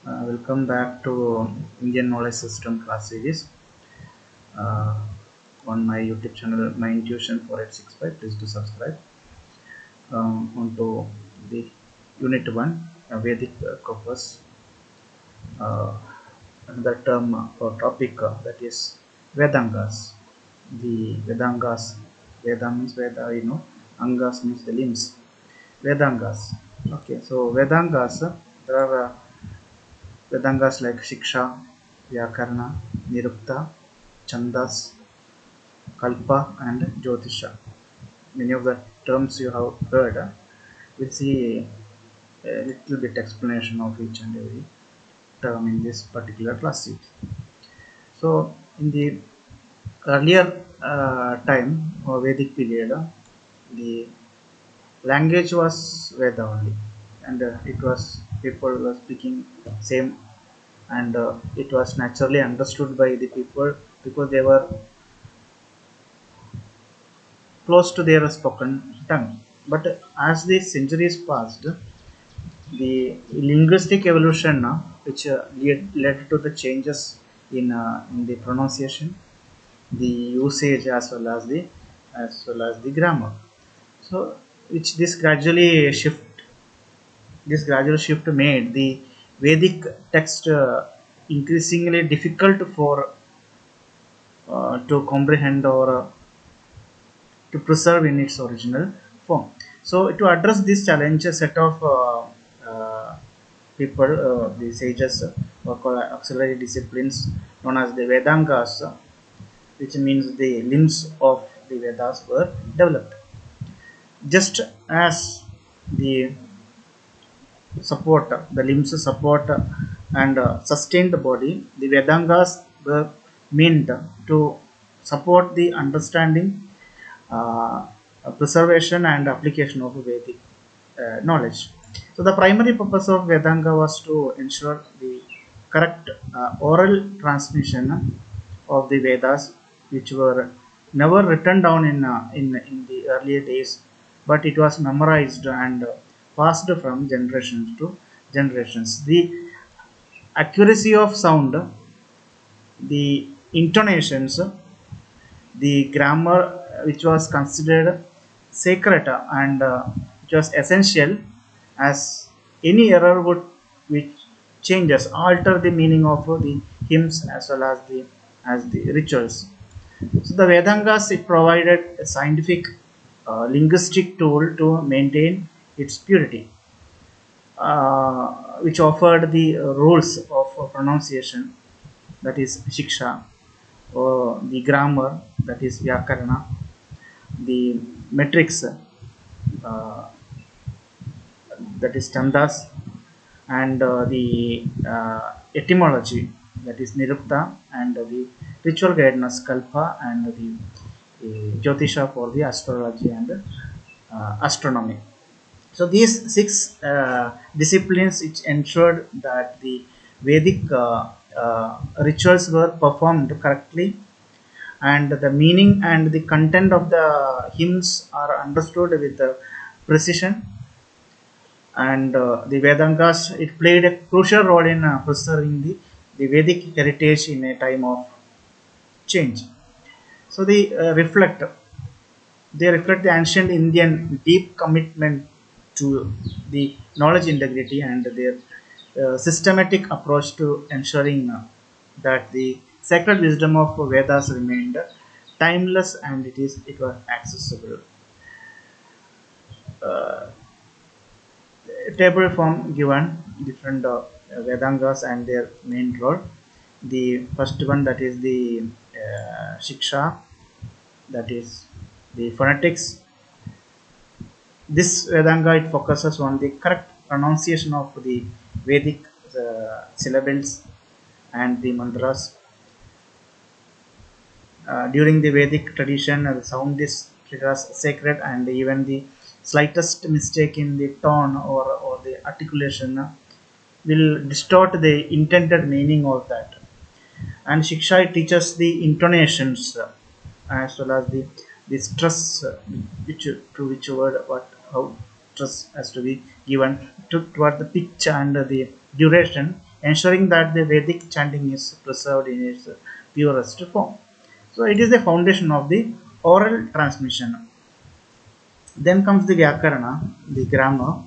Welcome back to Indian Knowledge System class series uh, on my YouTube channel, My Intuition 4865. Please do subscribe. On to the Unit 1, Vedic corpus. Uh, Another term or topic that is Vedangas. The Vedangas, Veda means Veda, Angas means the limbs. Vedangas. Okay, so Vedangas, there are Vedangas like Śikṣā, Vyākaraṇa, Nirukta, Chandas, Kalpa, and Jyotiṣa. Many of the terms you have heard. We'll see a little bit explanation of each and every term in this particular class sheet. So, in the earlier time or Vedic period, the language was Veda only, and it was people were speaking same, and it was naturally understood by the people because they were close to their spoken tongue. But as the centuries passed, the linguistic evolution, which led to the changes in the pronunciation, the usage as well as the grammar. So, which this gradual shift made the Vedic text increasingly difficult for to comprehend or to preserve in its original form. So, to address this challenge, a set of people, the sages, or called auxiliary disciplines known as the Vedangas, which means the limbs of the Vedas, were developed. Just as the the limbs support and sustain the body, the Vedangas were meant to support the understanding, uh, preservation, and application of Vedic knowledge. So, the primary purpose of Vedanga was to ensure the correct oral transmission of the Vedas, which were never written down in the earlier days, but it was memorized and passed from generations to generations. The accuracy of sound, the intonations, the grammar, which was considered sacred and which was essential, as any error would which changes alter the meaning of the hymns as well as the rituals. So the Vedangas, it provided a scientific linguistic tool to maintain its purity, which offered the rules of pronunciation, that is Śikṣā, or the grammar, that is Vyākaraṇa, the metrics, that is Chandas, and the etymology, that is Nirukta, and the ritual guidance Kalpa, and the Jyotiṣa for the astrology and astronomy. So these six disciplines, which ensured that the Vedic rituals were performed correctly, and the meaning and the content of the hymns are understood with precision. And the Vedangas, it played a crucial role in preserving the Vedic heritage in a time of change. So they reflect the ancient Indian deep commitment to the knowledge integrity and their systematic approach to ensuring that the sacred wisdom of Vedas remained timeless and it was accessible. Uh, Table form given different Vedangas and their main role. The first one, that is the Śikṣā, that is the phonetics. This Vedanga, it focuses on the correct pronunciation of the Vedic syllables and the mantras. During the Vedic tradition, the sound is treated as sacred, and even the slightest mistake in the tone or the articulation will distort the intended meaning of that. And Śikṣā teaches the intonations as well as the stress, which to which word how stress has to be given toward the pitch and the duration ensuring that the Vedic chanting is preserved in its purest form. So it is the foundation of the oral transmission. Then comes the Vyākaraṇa, the grammar,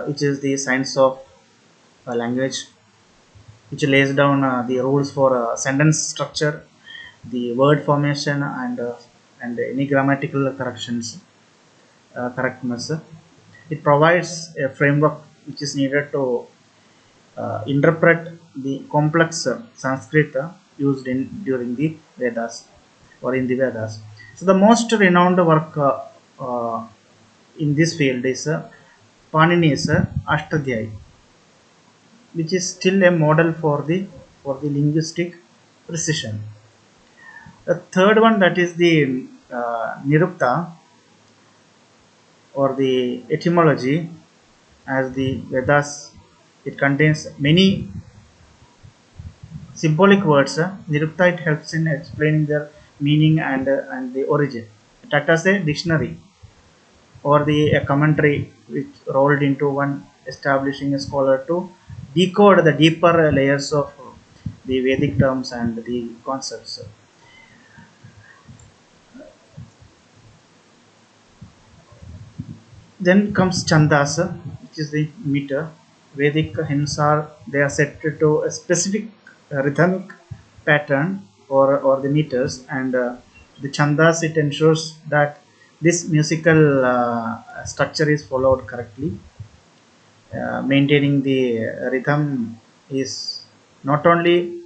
which is the science of language, which lays down the rules for sentence structure, the word formation, and any grammatical correctness. It provides a framework which is needed to interpret the complex Sanskrit used in during the Vedas or in the Vedas. So the most renowned work in this field is Panini's Ashtadhyayi, which is still a model for the linguistic precision. The third one, that is the Nirukta, or the etymology, as the Vedas, it contains many symbolic words. Nirukta, it helps in explaining their meaning and the origin. It acts as a dictionary or a commentary which rolled into one, establishing a scholar to decode the deeper layers of the Vedic terms and the concepts. Then comes Chandas, which is the meter. Vedic hymns they are set to a specific rhythmic pattern or the meters, and the Chandas, it ensures that this musical structure is followed correctly. Maintaining the rhythm is not only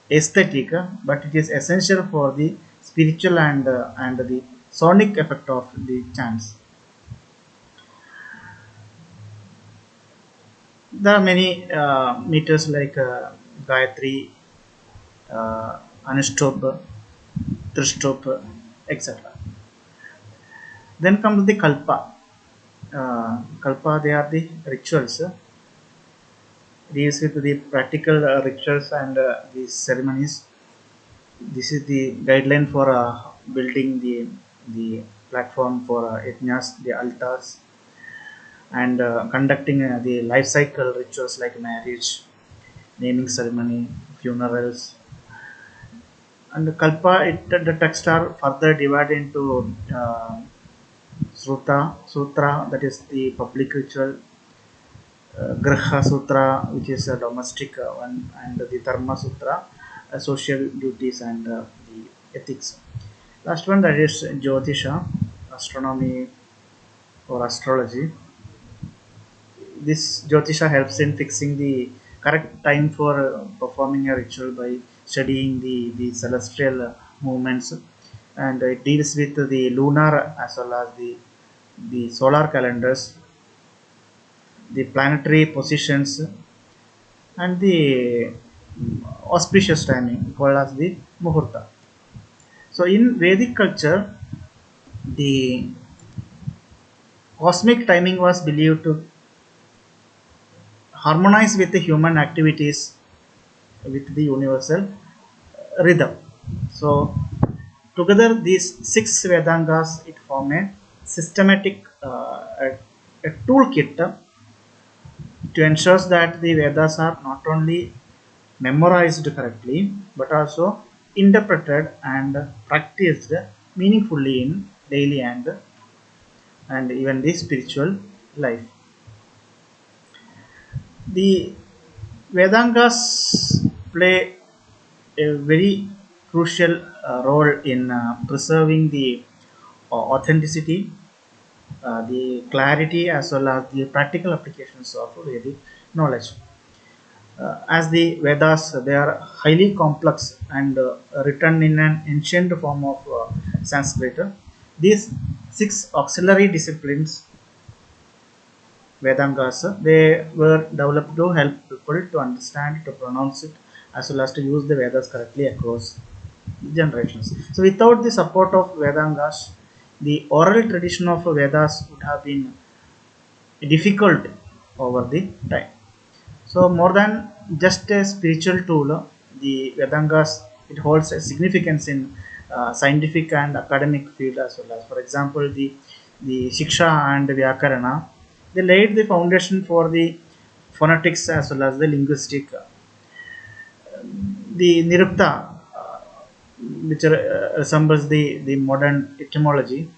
aesthetic, but it is essential for the spiritual and the sonic effect of the chants. There are many meters like Gayatri, Anushtup, Trishtup, etc. Then comes the Kalpa. Kalpa, they are the rituals. Deals with the practical rituals and the ceremonies. This is the guideline for building the platform for yajnas, the altars, and conducting the life cycle rituals like marriage, naming ceremony, funerals. And the Kalpa, the texts are further divided into Sutra, that is the public ritual, Graha Sutra, which is a domestic one, and the Dharma Sutra, social duties and the ethics. Last one, that is Jyotiṣa, astronomy or astrology. This Jyotiṣa helps in fixing the correct time for performing a ritual by studying the celestial movements, and it deals with the lunar as well as the solar calendars, the planetary positions, and the auspicious timing called as the muhurta. So in Vedic culture, the cosmic timing was believed to harmonize with the human activities with the universal rhythm. So together these six Vedangas, it form a systematic a toolkit to ensure that the Vedas are not only memorized correctly but also interpreted and practiced meaningfully in daily and even the spiritual life. The Vedangas play a very crucial role in preserving the authenticity, the clarity, as well as the practical applications of Vedic knowledge. As the Vedas, they are highly complex and written in an ancient form of Sanskrit. These six auxiliary disciplines, Vedangas, they were developed to help people to understand, to pronounce it, as well as to use the Vedas correctly across generations. So, without the support of Vedangas, the oral tradition of Vedas would have been difficult over the time. So, more than just a spiritual tool, the Vedangas, it holds a significance in scientific and academic field as well as, for example, the Śikṣā and Vyākaraṇa, they laid the foundation for the phonetics as well as the linguistic The Nirukta, which resembles the modern etymology.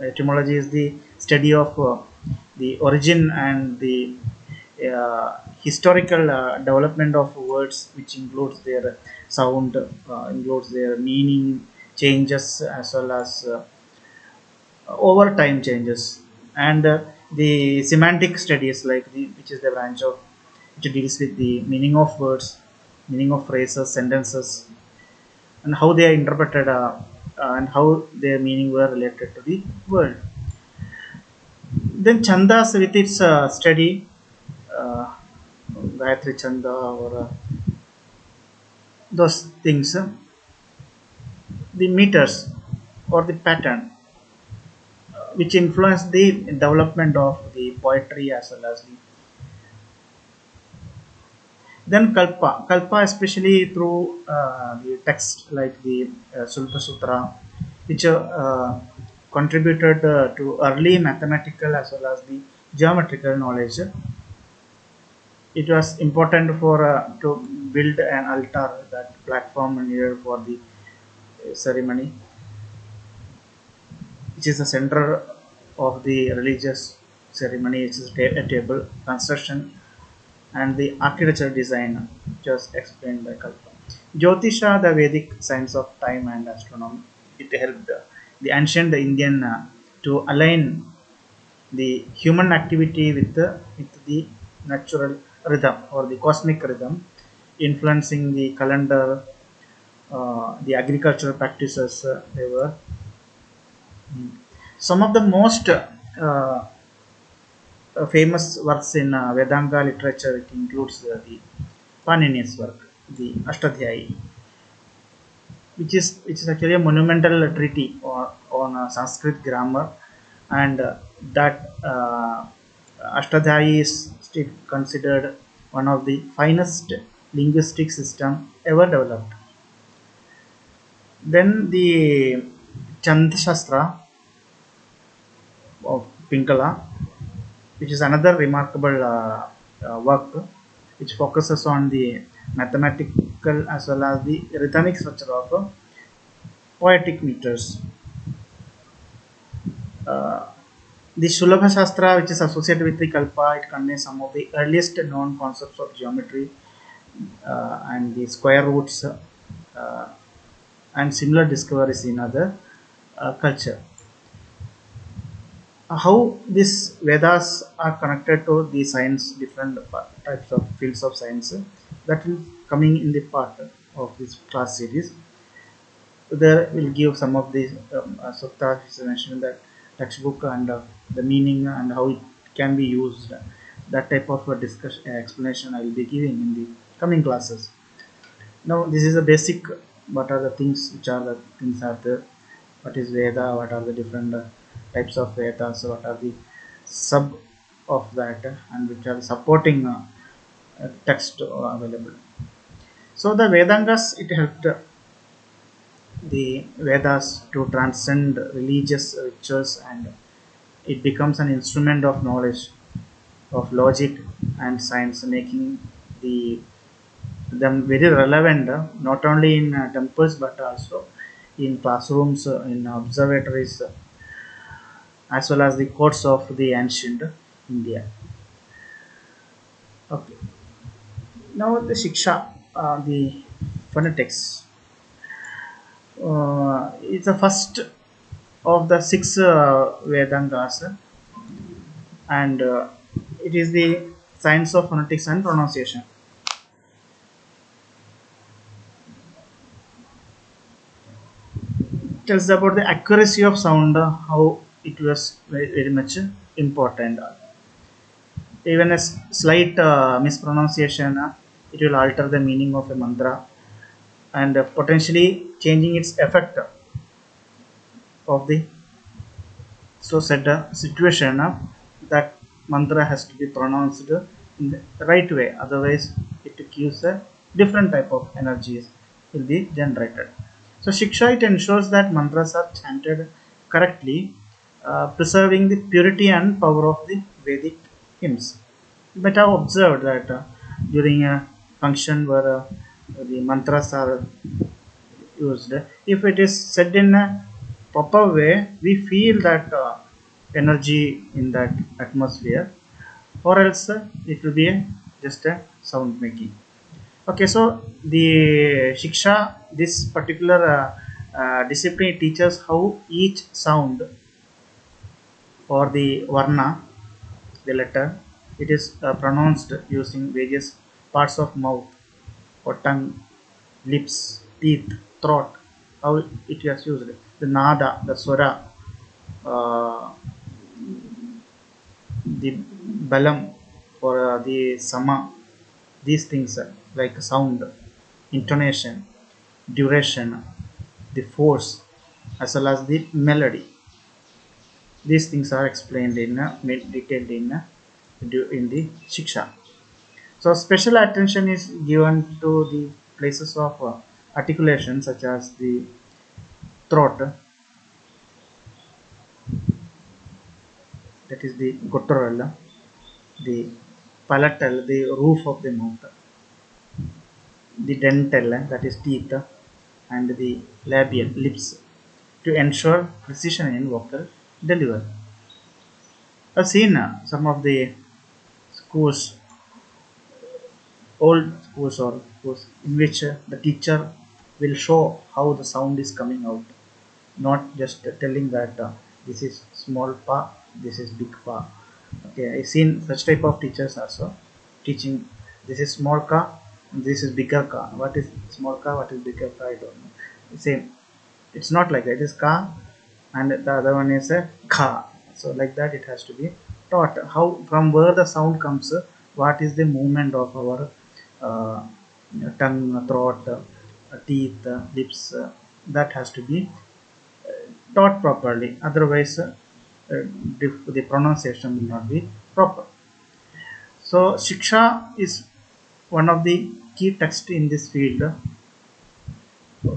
Etymology is the study of the origin and the historical development of words, which includes their sound, includes their meaning changes, as well as over time changes, and the semantic studies, like which is the branch of which deals with the meaning of words, meaning of phrases, sentences, and how they are interpreted, and how their meaning were related to the world. Then Chandas, with its study, uh, Gayatri Chanda, or those things, the meters or the pattern, which influence the development of the poetry as well as the. Then Kalpa especially through the text like the Sulpa Sutra, which contributed to early mathematical as well as the geometrical knowledge. It was important for to build an altar, that platform needed for the ceremony, which is the center of the religious ceremony. It is a table construction and the architecture design, just explained by Kalpa. Jyotiṣa, the Vedic science of time and astronomy, it helped the ancient Indian to align the human activity with the natural rhythm or the cosmic rhythm, influencing the calendar, the agricultural practices. They were some of the most famous works in Vedanga literature. It includes the Panini's work, the Ashtadhyayi, which is actually a monumental treatise on Sanskrit grammar, and that Ashtadhyayi is still considered one of the finest linguistic system ever developed. Then the Chand Shastra of Pinkala, which is another remarkable work, which focuses on the mathematical as well as the rhythmic structure of poetic meters. Uh, the Shulabha Shastra, which is associated with the Kalpa, it contains some of the earliest known concepts of geometry, and the square roots, and similar discoveries in other culture. How these Vedas are connected to the science, different types of fields of science, that will coming in the part of this class series. There will give some of the sutta, which is mentioned in that textbook, and the meaning and how it can be used. That type of discussion explanation I will be giving in the coming classes. Now this is a basic. What are the things, which are the things are there? What is Veda? What are the different types of Vedas? What are the sub of that, and which are the supporting text available? So the Vedangas, it helped the Vedas to transcend religious rituals, and it becomes an instrument of knowledge, of logic and science, making the them very relevant, not only in temples but also in classrooms, in observatories, as well as the courts of the ancient India. Okay. Now the Śikṣā, the phonetics, is the first of the six Vedangas, and it is the science of phonetics and pronunciation. Tells about the accuracy of sound, how it was very much important. Even a slight mispronunciation, it will alter the meaning of a mantra, and potentially changing its effect of the so said situation. That mantra has to be pronounced in the right way, otherwise it gives a different type of energies will be generated. So Śikṣā, it ensures that mantras are chanted correctly, preserving the purity and power of the Vedic hymns. But I have observed that during a function where the mantras are used. If it is said in a proper way, we feel that energy in that atmosphere, or else it will be just a sound making. Okay, so the Shiksha, this particular discipline teaches how each sound or the varna, the letter, it is pronounced using various parts of mouth or tongue, lips, teeth, throat, how it is used. The nada, the swara, uh, the balam or the sama, these things like sound, intonation, duration, the force, as well as the melody. These things are explained in detailed in the Shiksha. So special attention is given to the places of articulation such as the throat, that is the guttural, the palatal, the roof of the mouth, the dental, that is teeth, and the labial, lips, to ensure precision in vocal delivery. I've seen some of the schools, old schools or schools, in which the teacher will show how the sound is coming out, not just telling that this is small pa, this is big pa. Okay, I've seen such type of teachers also teaching this is small ka, this is bigger ka. What is small ka, what is bigger ka, I don't know. Same, it's not like that. It is ka, and the other one is a kha. So like that, it has to be taught how from where the sound comes, what is the movement of our uh, tongue, throat, teeth, lips. That has to be taught properly. Otherwise, the pronunciation will not be proper. So Shiksha is one of the key texts in this field.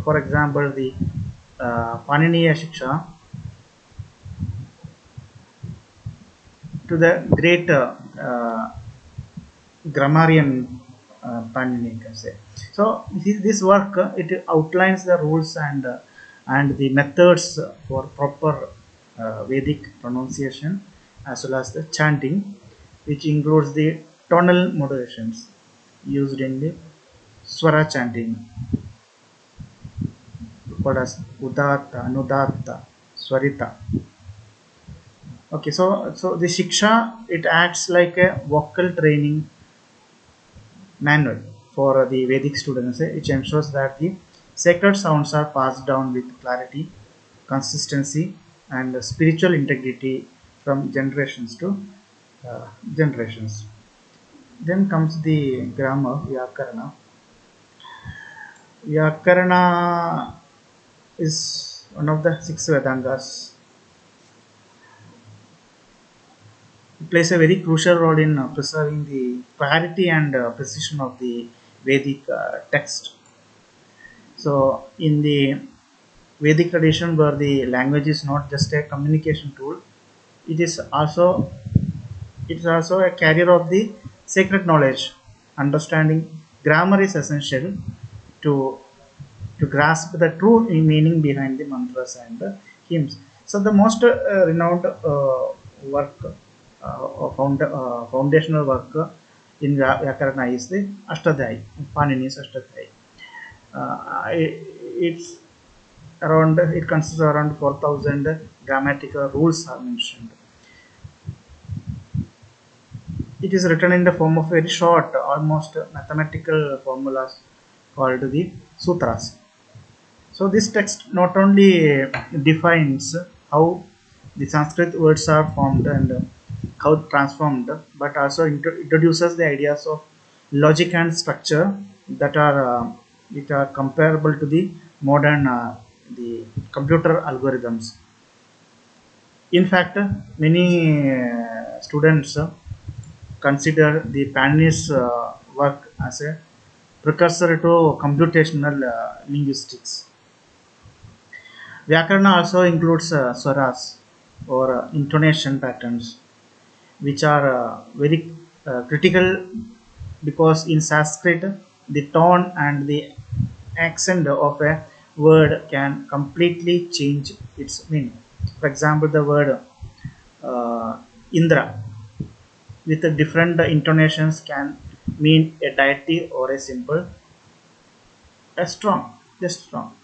For example, the Paniniya Shiksha, to the great grammarian Panini, you can say. So this work it outlines the rules and the methods for proper Vedic pronunciation as well as the chanting, which includes the tonal modulations used in the swara chanting, called as Udatta, Anudatta, Swarita. Okay, so the Shiksha, it acts like a vocal training manual for the Vedic students, which ensures that the sacred sounds are passed down with clarity, consistency, and spiritual integrity from generations to generations. Then comes the grammar, Vyākaraṇa. Vyākaraṇa is one of the six Vedangas. It plays a very crucial role in preserving the clarity and precision of the Vedic text. So, in the Vedic tradition, where the language is not just a communication tool, it is also a carrier of the sacred knowledge. Understanding grammar is essential to grasp the true meaning behind the mantras and the hymns. So the most renowned work, foundational work in Vyākaraṇa is the Ashtadhyayi, Panini's Ashtadhyayi. It's around, it consists of around 4,000 grammatical rules are mentioned. It is written in the form of very short, almost mathematical formulas called the sutras. So this text not only defines how the Sanskrit words are formed and how transformed, but also introduces the ideas of logic and structure that are comparable to the modern the computer algorithms. In fact, many students consider the Panini's work as a precursor to computational linguistics. Vyākarana also includes swaras or intonation patterns, which are very critical, because in Sanskrit the tone and the accent of a word can completely change its meaning. For example, the word uh, Indra with different intonations can mean a deity or a simple, a strong, just strong.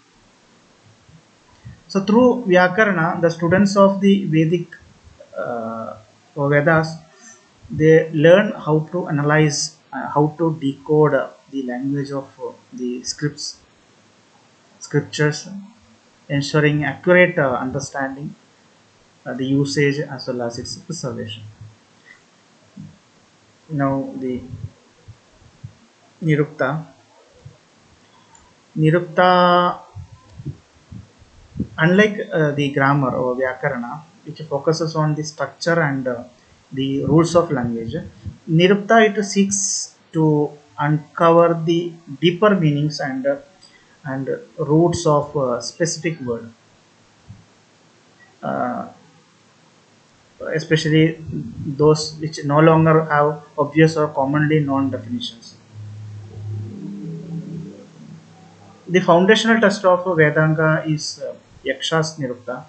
So through Vyākaraṇa, the students of the Vedic or Vedas, they learn how to analyze, how to decode the language of the scriptures, ensuring accurate understanding, the usage as well as its preservation. Now the Nirukta. Nirukta, unlike the grammar or Vyākaraṇa, which focuses on the structure and the rules of language, Nirukta it seeks to uncover the deeper meanings and roots of specific word, uh, especially those which no longer have obvious or commonly known definitions. The foundational text of Vedanga is Yaksha's Nirukta,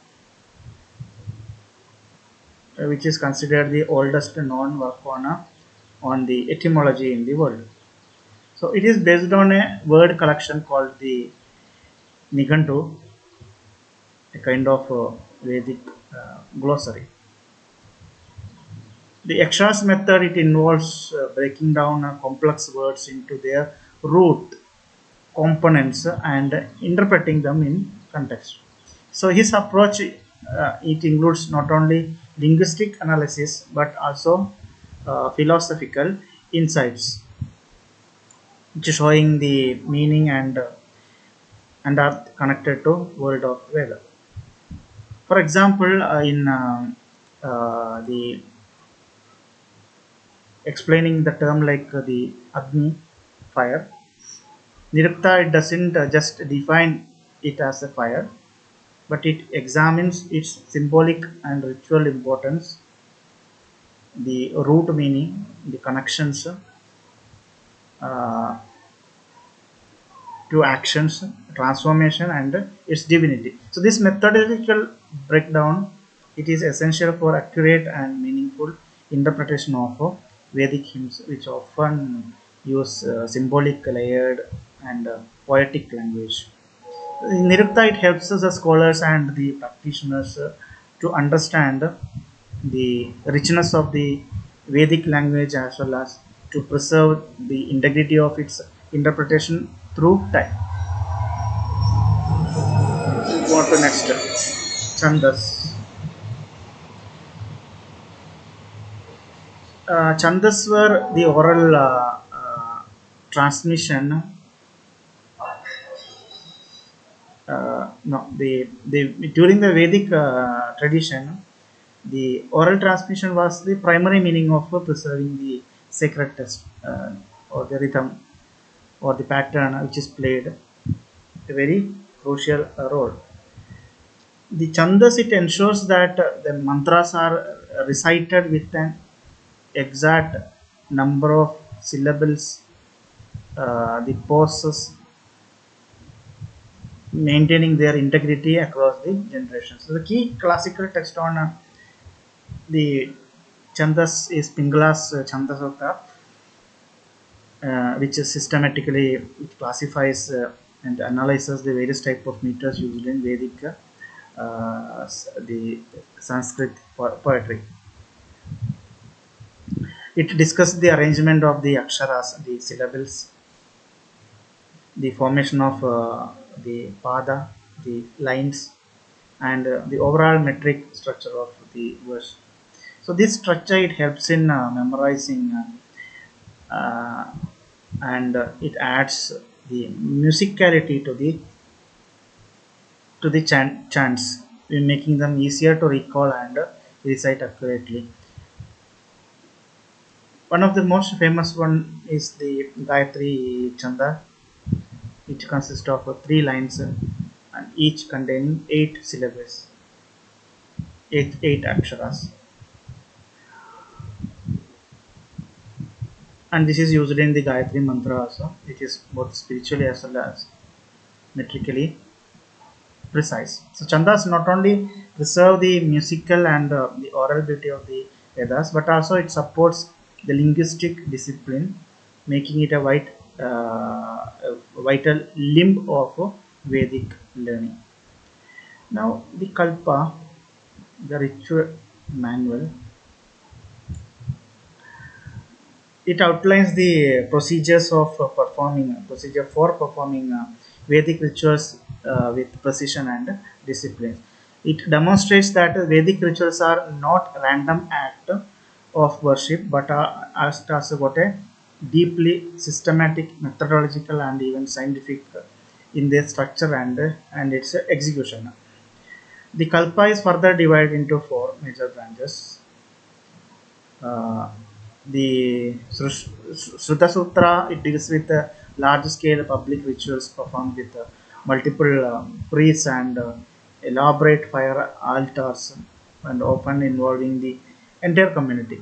which is considered the oldest known work on the etymology in the world. So it is based on a word collection called the Nigantu, a kind of Vedic glossary. The Yaksha's method it involves breaking down complex words into their root components and interpreting them in context. So his approach it includes not only linguistic analysis but also philosophical insights, which is showing the meaning and are connected to world of Veda. For example, in the explaining the term like the Agni, fire, Nirukta it doesn't just define it as a fire, but it examines its symbolic and ritual importance, the root meaning, the connections uh, to actions, transformation, and its divinity. So this methodological breakdown it is essential for accurate and meaningful interpretation of Vedic hymns, which often use symbolic, layered, and poetic language. In Nirukta, it helps us, the scholars and the practitioners to understand the richness of the Vedic language as well as to preserve the integrity of its interpretation through time. Go on to next. Chandas. Chandas were the oral transmission. No, the during the Vedic tradition, the oral transmission was the primary meaning of preserving the sacred text or the rhythm or the pattern which is played a very crucial role. The chandas it ensures that the mantras are recited with an exact number of syllables, the pauses, maintaining their integrity across the generations. So the key classical text on the Chandas is Pingala's Chandasota, which is systematically it classifies and analyzes the various type of meters used in Vedic, the Sanskrit poetry. It discusses the arrangement of the aksharas, the syllables, the formation of the pada, the lines, and the overall metric structure of the verse. So this structure it helps in memorizing and it adds the musicality to the chants, making them easier to recall and recite accurately. One of the most famous one is the Gayatri Chanda, which consists of three lines and each containing 8 syllables, eight aksharas. and this is used in the Gayatri mantra also. It is both spiritually as well as metrically precise. So Chandas not only preserve the musical and the oral beauty of the Vedas, but also it supports the linguistic discipline, making it a vital limb of Vedic learning. Now the Kalpa, the ritual manual, it outlines the procedure for performing Vedic rituals with precision and discipline. It demonstrates that Vedic rituals are not a random act of worship, but are as what a deeply systematic, methodological, and even scientific in their structure and its execution. The Kalpa is further divided into four major branches. Uh, the Sruta Sutra, it deals with large scale public rituals performed with multiple priests and elaborate fire altars, and often involving the entire community.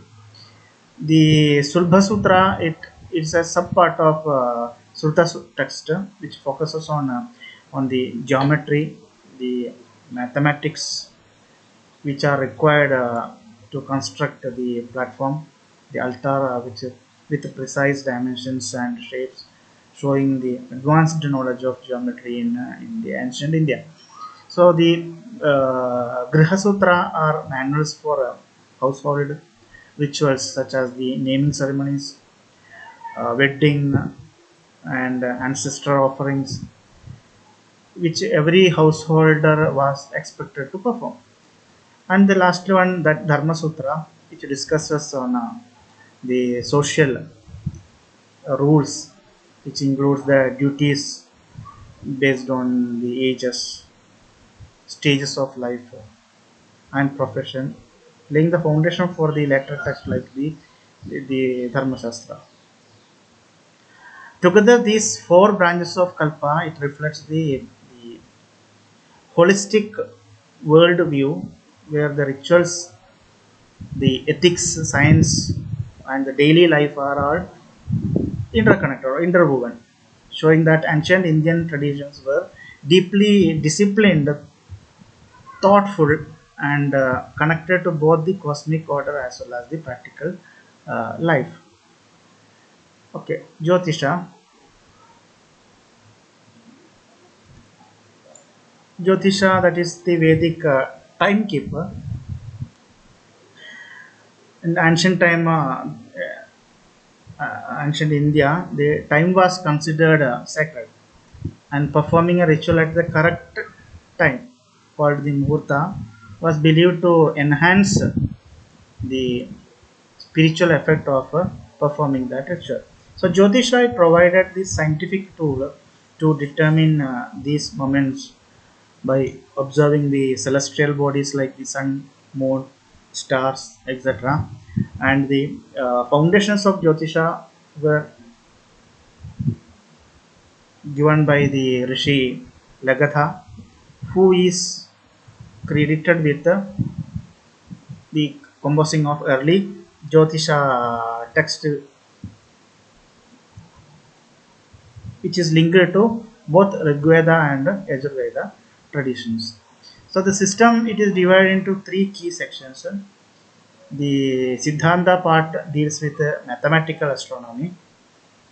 The Sulbha Sutra, it is a subpart of text, which focuses on the geometry, the mathematics, which are required to construct the platform, the altar, which with precise dimensions and shapes, showing the advanced knowledge of geometry in the ancient India. So the Griha Sutra are manuals for household rituals such as the naming ceremonies, wedding, and ancestor offerings, which every householder was expected to perform. And the last one, that Dharma Sutra, which discusses on the social rules, which includes the duties based on the ages, stages of life, and profession, laying the foundation for the later text like the Dharma Shastra. Together, these four branches of Kalpa, it reflects the holistic worldview where the rituals, the ethics, science, and the daily life are all interconnected or interwoven, showing that ancient Indian traditions were deeply disciplined, thoughtful, and connected to both the cosmic order as well as the practical life. Okay, Jyotiṣa. Jyotiṣa, that is the Vedic timekeeper. In ancient time, ancient India, the time was considered sacred, and performing a ritual at the correct time, called the Muhurta, was believed to enhance the spiritual effect of performing that ritual. So Jyotiṣa provided the scientific tool to determine these moments by observing the celestial bodies like the sun, moon, stars, etc. And the foundations of Jyotiṣa were given by the Rishi Lagatha, who is credited with the composing of early Jyotiṣa text, which is linked to both Rigveda and Yajurveda traditions. So the system, it is divided into three key sections. The Siddhanta part deals with mathematical astronomy,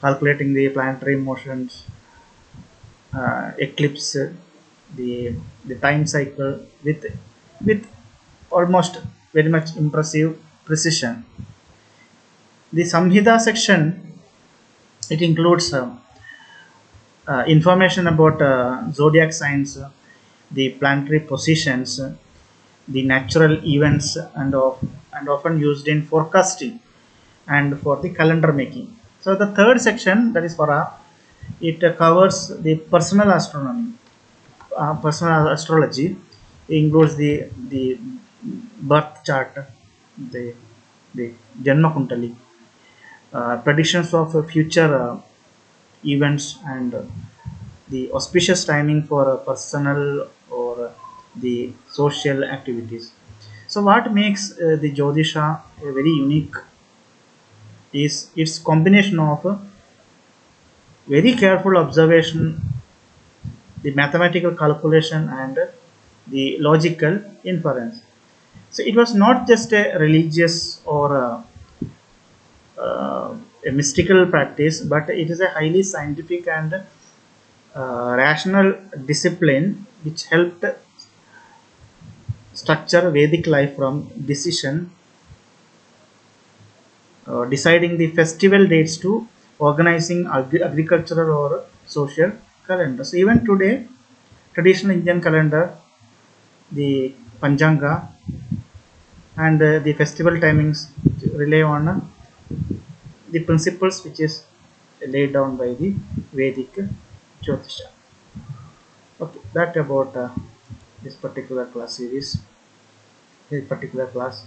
calculating the planetary motions, eclipse, the time cycle with almost very much impressive precision. The Samhita section, it includes information about zodiac signs, the planetary positions, the natural events, and often used in forecasting and for the calendar making. So the third section, that is Vara, it covers the personal astronomy, personal astrology. It includes the birth chart, the the Janma Kuntali, predictions of future events, and the auspicious timing for personal or the social activities. So what makes the Jyotiṣa very unique is its combination of very careful observation, the mathematical calculation, and the logical inference. So it was not just a religious or a mystical practice, but it is a highly scientific and rational discipline which helped structure Vedic life from deciding the festival dates to organizing agricultural or social calendars. So even today, traditional Indian calendar, the Panchanga, and the festival timings rely on the principles which is laid down by the Vedic Jyotiṣa. Okay, that about this particular class series, this particular class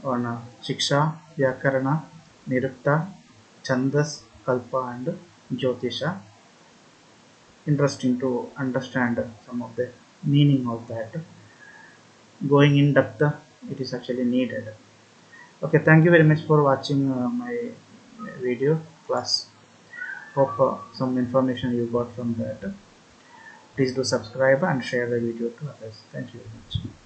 on Śikṣā, Vyākaraṇa, Nirukta, Chandas, Kalpa, and Jyotiṣa. Interesting to understand some of the meaning of that. Going in depth, it is actually needed. Okay, thank you very much for watching my video class. Hope some information you got from that. Please do subscribe and share the video to others. Thank you very much.